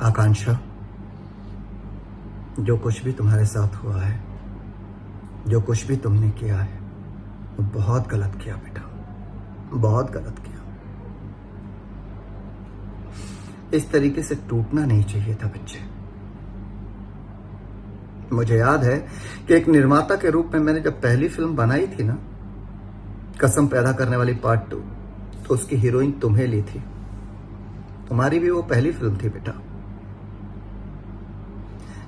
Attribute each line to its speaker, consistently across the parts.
Speaker 1: आकांक्षा, जो कुछ भी तुम्हारे साथ हुआ है, जो कुछ भी तुमने किया है, वो बहुत गलत किया बेटा, बहुत गलत किया। इस तरीके से टूटना नहीं चाहिए था बच्चे। मुझे याद है कि एक निर्माता के रूप में मैंने जब पहली फिल्म बनाई थी ना, कसम पैदा करने वाली पार्ट 2, तो उसकी हीरोइन तुम्हें ली थी। तुम्हारी भी वो पहली फिल्म थी बेटा।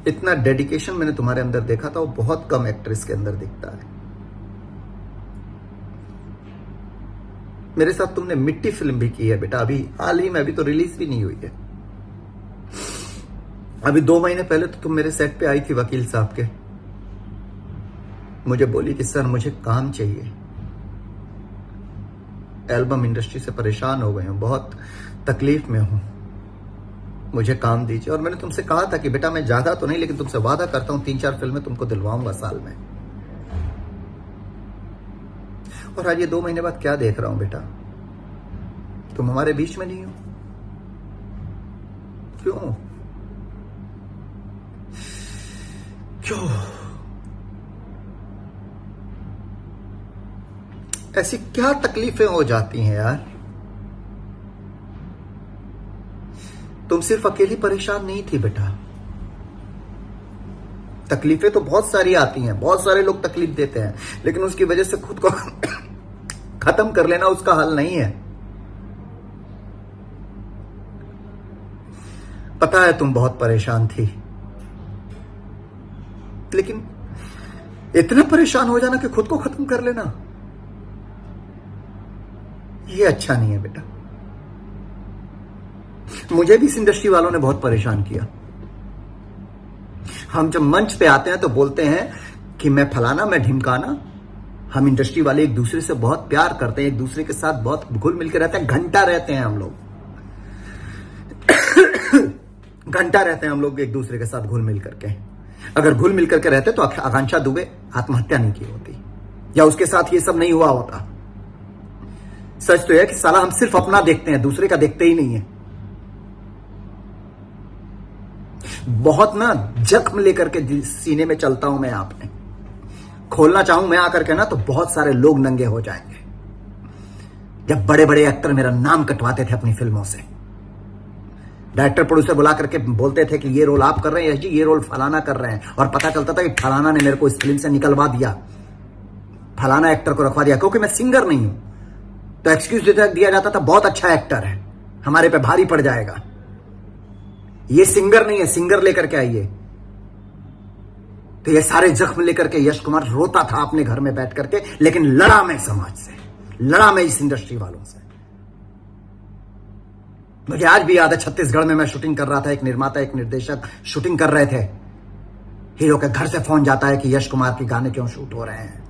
Speaker 1: इतना डेडिकेशन मैंने तुम्हारे अंदर देखा था, वो बहुत कम एक्ट्रेस के अंदर दिखता है। मेरे साथ तुमने मिट्टी फिल्म भी की है बेटा, अभी हाल ही में, अभी तो रिलीज भी नहीं हुई है। अभी 2 महीने पहले तो तुम मेरे सेट पे आई थी वकील साहब के। मुझे बोली कि सर मुझे काम चाहिए, एल्बम इंडस्ट्री से परेशान हो गए हूं, बहुत तकलीफ में हूं, मुझे काम दीजिए। और मैंने तुमसे कहा था कि बेटा मैं ज्यादा तो नहीं, लेकिन तुमसे वादा करता हूं 3-4 फिल्में तुमको दिलवाऊंगा साल में। और आज ये 2 महीने बाद क्या देख रहा हूं बेटा, तुम हमारे बीच में नहीं हो। क्यों क्यों ऐसी क्या तकलीफें हो जाती हैं यार। तुम सिर्फ अकेली परेशान नहीं थी बेटा, तकलीफें तो बहुत सारी आती हैं, बहुत सारे लोग तकलीफ देते हैं, लेकिन उसकी वजह से खुद को खत्म कर लेना उसका हल नहीं है। पता है तुम बहुत परेशान थी, लेकिन इतना परेशान हो जाना कि खुद को खत्म कर लेना, ये अच्छा नहीं है बेटा। मुझे भी इस इंडस्ट्री वालों ने बहुत परेशान किया। हम जब मंच पे आते हैं तो बोलते हैं कि मैं फलाना, मैं ढिमकाना। हम इंडस्ट्री वाले एक दूसरे से बहुत प्यार करते हैं, एक दूसरे के साथ बहुत घुल मिल के रहते हैं, घंटा रहते हैं हम लोग घंटा रहते हैं हम लोग एक दूसरे के साथ घुल मिल करके। अगर घुल मिल करके रहते तो आकांक्षा दुबे आत्महत्या नहीं की होती, या उसके साथ ये सब नहीं हुआ होता। सच तो यह कि साला हम सिर्फ अपना देखते हैं, दूसरे का देखते ही नहीं है। बहुत ना जख्म लेकर के सीने में चलता हूं मैं, आपने खोलना चाहूं मैं आकर के ना तो बहुत सारे लोग नंगे हो जाएंगे। जब बड़े बड़े एक्टर मेरा नाम कटवाते थे अपनी फिल्मों से, डायरेक्टर प्रोड्यूसर बुला करके बोलते थे कि ये रोल आप कर रहे हैं, यश जी ये रोल फलाना कर रहे हैं, और पता चलता था कि फलाना ने मेरे को इस फिल्म से निकलवा दिया, फलाना एक्टर को रखवा दिया। क्योंकि मैं सिंगर नहीं हूं तो एक्सक्यूज दिया जाता था, बहुत अच्छा एक्टर है, हमारे पे भारी पड़ जाएगा, ये सिंगर नहीं है, सिंगर लेकर के आइए। तो ये सारे जख्म लेकर के यश कुमार रोता था अपने घर में बैठ करके, लेकिन लड़ा मैं समाज से, लड़ा मैं इस इंडस्ट्री वालों से। मुझे आज भी याद है, छत्तीसगढ़ में मैं शूटिंग कर रहा था, एक निर्माता एक निर्देशक शूटिंग कर रहे थे। हीरो के घर से फोन जाता है कि यश कुमार के गाने क्यों शूट हो रहे हैं,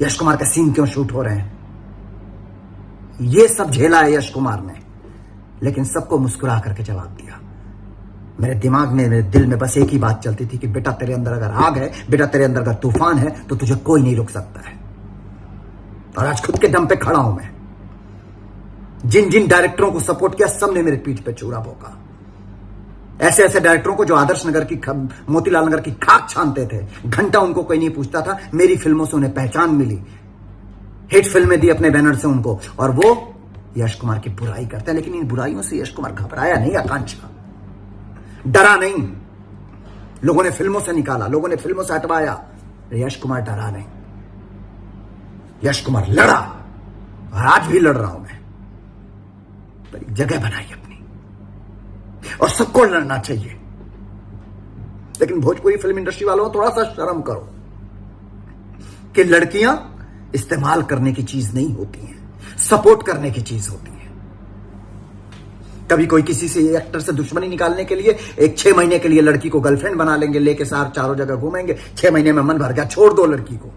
Speaker 1: यश कुमार के सीन क्यों शूट हो रहे हैं। ये सब झेला है यश कुमार ने, लेकिन सबको मुस्कुरा करके जवाब दिया। मेरे दिमाग में, मेरे दिल में बस एक ही बात चलती थी कि बेटा तेरे अंदर अगर आग है, बेटा तेरे अंदर अगर तूफान है, तो तुझे कोई नहीं रोक सकता है। और आज खुद के दम पे खड़ा हूं मैं। जिन जिन डायरेक्टरों को सपोर्ट किया, सब ने मेरे पीठ पे चूड़ा भोंका। ऐसे ऐसे डायरेक्टरों को जो आदर्श नगर की, मोतीलाल नगर की खाक छानते थे, घंटा उनको कोई नहीं पूछता था। मेरी फिल्मों से उन्हें पहचान मिली, हिट फिल्में दी अपने बैनर से उनको, और वो यश कुमार की बुराई करते हैं। लेकिन इन बुराइयों से यश कुमार घबराया नहीं, आकांक्षा डरा नहीं। लोगों ने फिल्मों से निकाला, लोगों ने फिल्मों से हटवाया, यश कुमार डरा नहीं, यश कुमार लड़ा, और आज भी लड़ रहा हूं मैं। पर एक जगह बनाई अपनी, और सबको लड़ना चाहिए। लेकिन भोजपुरी फिल्म इंडस्ट्री वालों थोड़ा सा शर्म करो कि लड़कियां इस्तेमाल करने की चीज नहीं होती हैं, सपोर्ट करने की चीज होती है। कभी कोई किसी से एक्टर से दुश्मनी निकालने के लिए एक 6 महीने के लिए लड़की को गर्लफ्रेंड बना लेंगे, लेके सार चारों जगह घूमेंगे, 6 महीने में मन भर गया, छोड़ दो लड़की को।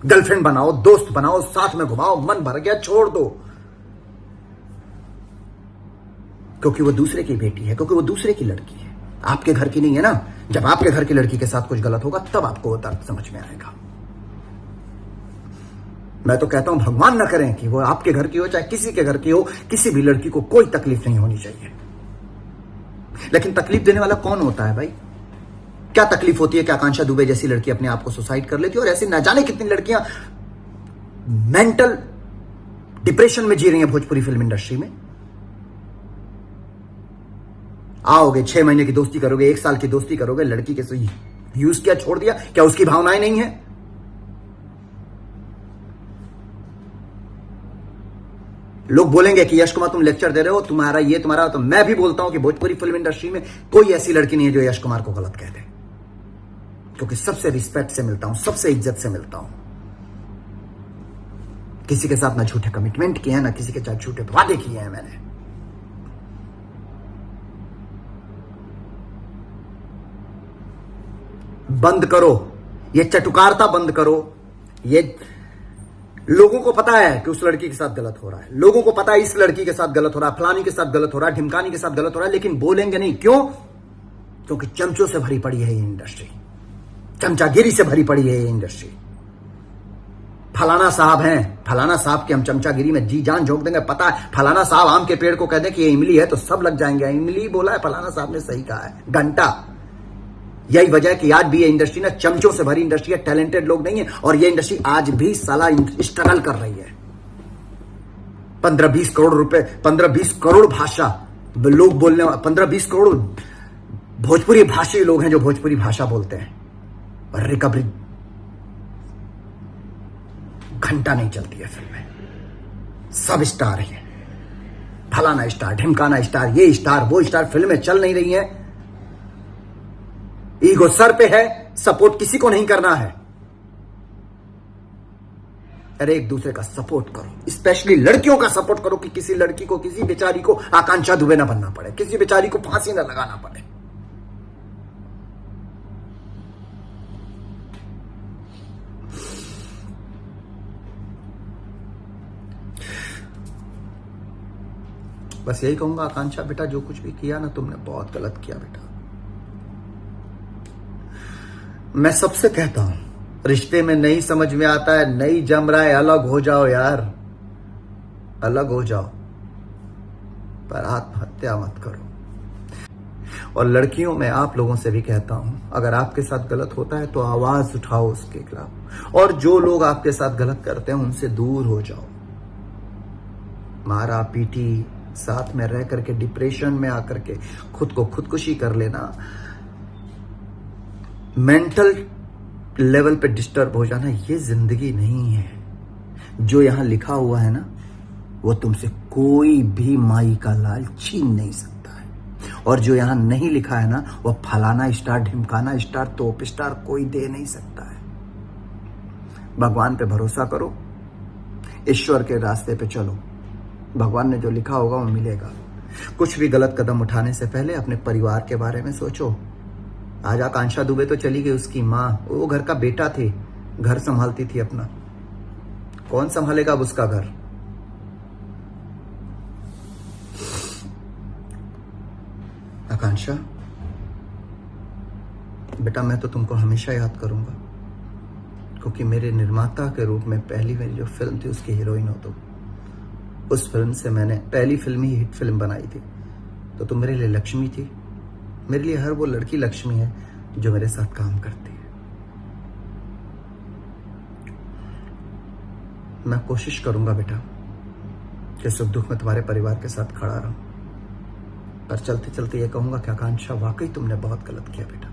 Speaker 1: गर्लफ्रेंड बनाओ, दोस्त बनाओ, साथ में घुमाओ, मन भर गया, छोड़ दो। क्योंकि वो दूसरे की बेटी है, क्योंकि वो दूसरे की लड़की है, आपके घर की नहीं है ना। जब आपके घर की लड़की के साथ कुछ गलत होगा, तब आपको वो दर्द समझ में आएगा। मैं तो कहता हूं भगवान ना करें कि वो आपके घर की हो चाहे किसी के घर की हो, किसी भी लड़की को कोई तकलीफ नहीं होनी चाहिए। लेकिन तकलीफ देने वाला कौन होता है भाई? क्या तकलीफ होती है कि आकांक्षा दुबे जैसी लड़की अपने आप को सुसाइड कर लेती है, और ऐसी ना जाने कितनी लड़कियां मेंटल डिप्रेशन में जी रही हैं भोजपुरी फिल्म इंडस्ट्री में। आओगे 6 महीने की दोस्ती करोगे, 1 साल की दोस्ती करोगे, लड़की के से यूज किया छोड़ दिया, क्या उसकी भावनाएं नहीं है? लोग बोलेंगे कि यश कुमार तुम लेक्चर दे रहे हो, तुम्हारा ये तुम्हारा, तो मैं भी बोलता हूं कि भोजपुरी फिल्म इंडस्ट्री में कोई ऐसी लड़की नहीं है जो यश कुमार को गलत कह दे, क्योंकि सबसे रिस्पेक्ट से मिलता हूं, सबसे इज्जत से मिलता हूं। किसी के साथ ना झूठे कमिटमेंट किए हैं, ना किसी के साथ झूठे वादे किए हैं मैंने। बंद करो ये चटुकारता, बंद करो। ये लोगों को पता है कि उस लड़की के साथ गलत हो रहा है, लोगों को पता है इस लड़की के साथ गलत हो रहा है, फलानी के साथ गलत हो रहा है, ढिमकानी के साथ गलत हो रहा है, लेकिन बोलेंगे नहीं। क्यों? क्योंकि चमचों से भरी पड़ी है ये इंडस्ट्री, चमचागिरी से भरी पड़ी है ये इंडस्ट्री। फलाना साहब हैं, फलाना साहब की हम चमचागिरी में जी जान झोंक देंगे। पता है फलाना साहब आम के पेड़ को कह दे कि ये इमली है तो सब लग जाएंगे। इमली बोला है, फलाना साहब ने सही कहा है, घंटा। यही वजह है कि आज भी ये इंडस्ट्री ना चमचों से भरी इंडस्ट्री है, टैलेंटेड लोग नहीं है, और ये इंडस्ट्री आज भी साला स्ट्रगल कर रही है। 15-20 करोड़ रुपए, 15-20 करोड़ भाषा लोग बोलने, 15-20 करोड़ भोजपुरी भाषी लोग हैं जो भोजपुरी भाषा बोलते हैं, और रिकवरी घंटा नहीं चलती है फिल्में। सब स्टार है, फलाना स्टार, ढिमकाना स्टार, ये स्टार, वो स्टार, फिल्में चल नहीं रही हैं। ईगो सर पे है, सपोर्ट किसी को नहीं करना है। अरे एक दूसरे का सपोर्ट करो, स्पेशली लड़कियों का सपोर्ट करो कि किसी लड़की को, किसी बेचारी को आकांक्षा दुबे ना बनना पड़े, किसी बेचारी को फांसी ना लगाना पड़े। बस यही कहूंगा, आकांक्षा बेटा जो कुछ भी किया ना तुमने, बहुत गलत किया बेटा। मैं सबसे कहता हूं, रिश्ते में नहीं समझ में आता है, नहीं जम रहा है, अलग हो जाओ यार, अलग हो जाओ, पर आत्महत्या मत करो। और लड़कियों में आप लोगों से भी कहता हूं, अगर आपके साथ गलत होता है तो आवाज उठाओ उसके खिलाफ, और जो लोग आपके साथ गलत करते हैं उनसे दूर हो जाओ। मारा पीटी, साथ में रह करके डिप्रेशन में आकर के खुद को खुदकुशी कर लेना, मेंटल लेवल पे डिस्टर्ब हो जाना, ये जिंदगी नहीं है। जो यहां लिखा हुआ है ना, वो तुमसे कोई भी माई का लाल छीन नहीं सकता है, और जो यहां नहीं लिखा है ना, वो फलाना स्टार, ढिमकाना स्टार, तोप स्टार कोई दे नहीं सकता है। भगवान पे भरोसा करो, ईश्वर के रास्ते पे चलो, भगवान ने जो लिखा होगा वो मिलेगा। कुछ भी गलत कदम उठाने से पहले अपने परिवार के बारे में सोचो। आज आकांक्षा दुबे तो चली गई, उसकी माँ, वो घर का बेटा थी, घर संभालती थी अपना, कौन संभालेगा अब उसका घर? आकांक्षा बेटा, मैं तो तुमको हमेशा याद करूंगा, क्योंकि मेरे निर्माता के रूप में पहली मेरी जो फिल्म थी उसकी हीरोइन हो तुम। उस फिल्म से मैंने पहली फिल्म ही हिट फिल्म बनाई थी, तो तुम मेरे लिए लक्ष्मी थी। मेरे लिए हर वो लड़की लक्ष्मी है जो मेरे साथ काम करती है। मैं कोशिश करूंगा बेटा कि सुख दुख में तुम्हारे परिवार के साथ खड़ा रहूं, पर चलते चलते ये कहूंगा कि आकांक्षा वाकई तुमने बहुत गलत किया बेटा।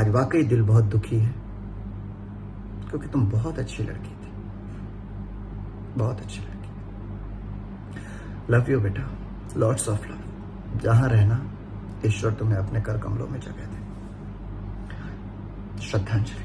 Speaker 1: आज वाकई दिल बहुत दुखी है, क्योंकि तुम बहुत अच्छी लड़की थी, बहुत अच्छी लड़की। लव यू बेटा, लॉट्स ऑफ लव। जहां रहना, ईश्वर तुम्हें अपने कर कमलों में जगह दे। श्रद्धांजलि।